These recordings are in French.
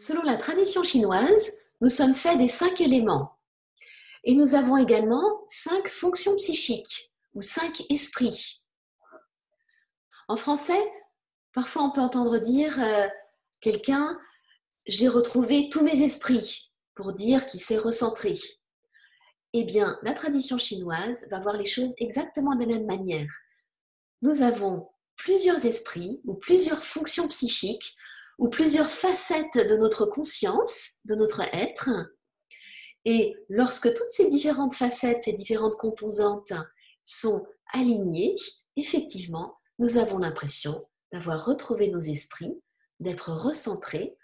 Selon la tradition chinoise, nous sommes faits des 5 éléments. Et nous avons également 5 fonctions psychiques ou 5 esprits. En français, parfois on peut entendre dire quelqu'un « j'ai retrouvé tous mes esprits » pour dire qu'il s'est recentré. Eh bien, la tradition chinoise va voir les choses exactement de la même manière. Nous avons plusieurs esprits ou plusieurs fonctions psychiques ou plusieurs facettes de notre conscience, de notre être. Et lorsque toutes ces différentes facettes, ces différentes composantes sont alignées, effectivement, nous avons l'impression d'avoir retrouvé nos esprits, d'être recentrés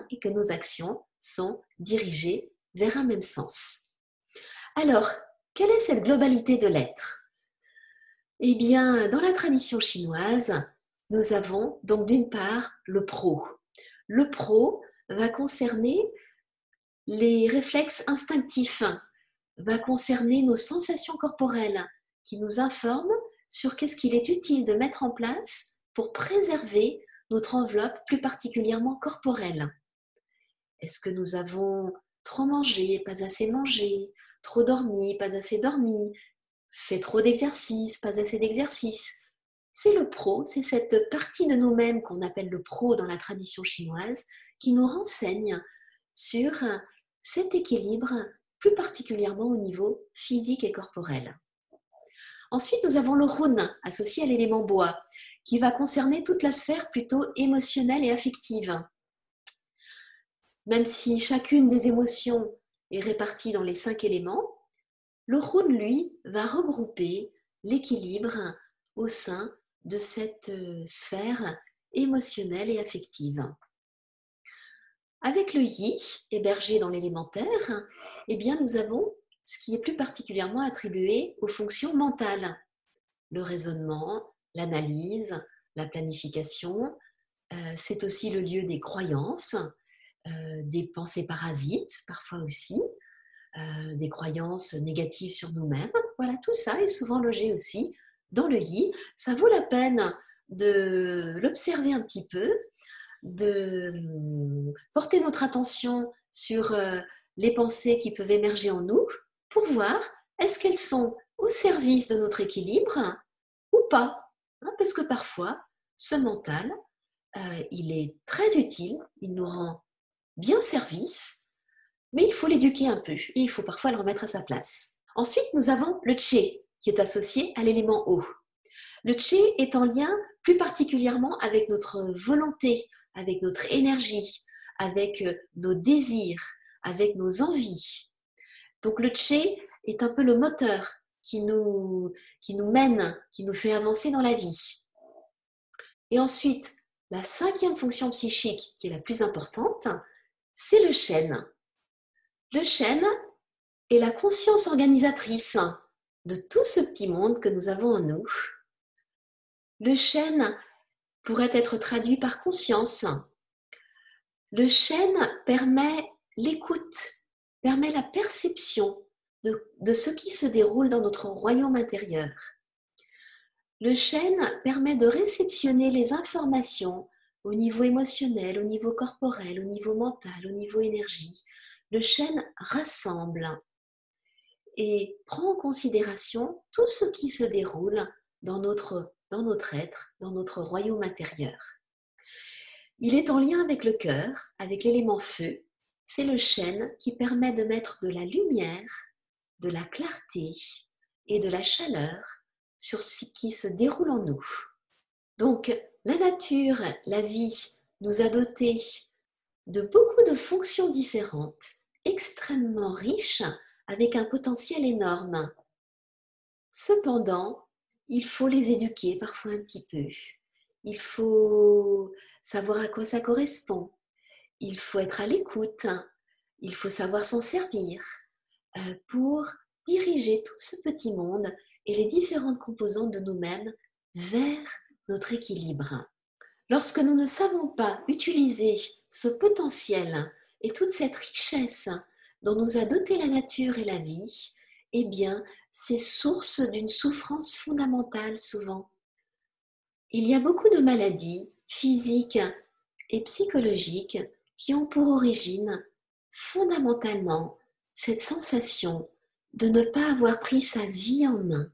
et que nos actions sont dirigées vers un même sens. Alors, quelle est cette globalité de l'être ? Eh bien, dans la tradition chinoise, nous avons donc d'une part le pro. Le pro va concerner les réflexes instinctifs, va concerner nos sensations corporelles qui nous informent sur qu'est-ce qu'il est utile de mettre en place pour préserver notre enveloppe plus particulièrement corporelle. Est-ce que nous avons trop mangé, pas assez mangé, trop dormi, pas assez dormi, fait trop d'exercice, pas assez d'exercice? C'est le pro, c'est cette partie de nous-mêmes qu'on appelle le pro dans la tradition chinoise qui nous renseigne sur cet équilibre, plus particulièrement au niveau physique et corporel. Ensuite, nous avons le run, associé à l'élément bois, qui va concerner toute la sphère plutôt émotionnelle et affective. Même si chacune des émotions est répartie dans les 5 éléments, le run, lui, va regrouper l'équilibre au sein de cette sphère émotionnelle et affective. Avec le yi, hébergé dans l'élémentaire, eh bien, nous avons ce qui est plus particulièrement attribué aux fonctions mentales. Le raisonnement, l'analyse, la planification, c'est aussi le lieu des croyances, des pensées parasites parfois aussi, des croyances négatives sur nous-mêmes. Voilà, tout ça est souvent logé aussi dans le yi. Ça vaut la peine de l'observer un petit peu, de porter notre attention sur les pensées qui peuvent émerger en nous pour voir est-ce qu'elles sont au service de notre équilibre ou pas. Parce que parfois, ce mental, il est très utile, il nous rend bien service, mais il faut l'éduquer un peu et il faut parfois le remettre à sa place. Ensuite, nous avons le Che, qui est associé à l'élément eau. Le Che est en lien plus particulièrement avec notre volonté, avec notre énergie, avec nos désirs, avec nos envies. Donc le Che est un peu le moteur qui nous mène, qui nous fait avancer dans la vie. Et ensuite, la 5e fonction psychique, qui est la plus importante, c'est le Shen. Le Shen est la conscience organisatrice de tout ce petit monde que nous avons en nous. Le Shen pourrait être traduit par conscience. Le Shen permet l'écoute, permet la perception de ce qui se déroule dans notre royaume intérieur. Le Shen permet de réceptionner les informations au niveau émotionnel, au niveau corporel, au niveau mental, au niveau énergie. Le Shen rassemble et prend en considération tout ce qui se déroule dans notre être, dans notre royaume intérieur. Il est en lien avec le cœur, avec l'élément feu. C'est le Shen qui permet de mettre de la lumière, de la clarté et de la chaleur sur ce qui se déroule en nous. Donc, la nature, la vie, nous a dotés de beaucoup de fonctions différentes, extrêmement riches, avec un potentiel énorme. Cependant, il faut les éduquer parfois un petit peu. Il faut savoir à quoi ça correspond. Il faut être à l'écoute. Il faut savoir s'en servir pour diriger tout ce petit monde et les différentes composantes de nous-mêmes vers notre équilibre. Lorsque nous ne savons pas utiliser ce potentiel et toute cette richesse dont nous a doté la nature et la vie, eh bien, c'est source d'une souffrance fondamentale souvent. Il y a beaucoup de maladies physiques et psychologiques qui ont pour origine fondamentalement cette sensation de ne pas avoir pris sa vie en main,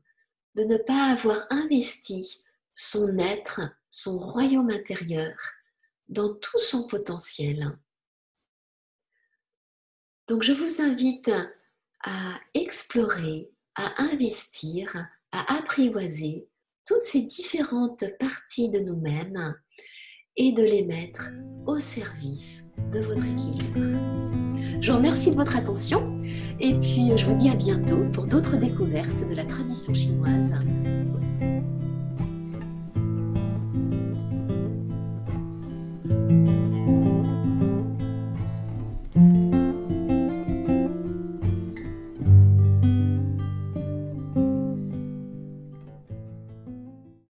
de ne pas avoir investi son être, son royaume intérieur dans tout son potentiel. Donc je vous invite à explorer, à investir, à apprivoiser toutes ces différentes parties de nous-mêmes et de les mettre au service de votre équilibre. Je vous remercie de votre attention et puis je vous dis à bientôt pour d'autres découvertes de la tradition chinoise.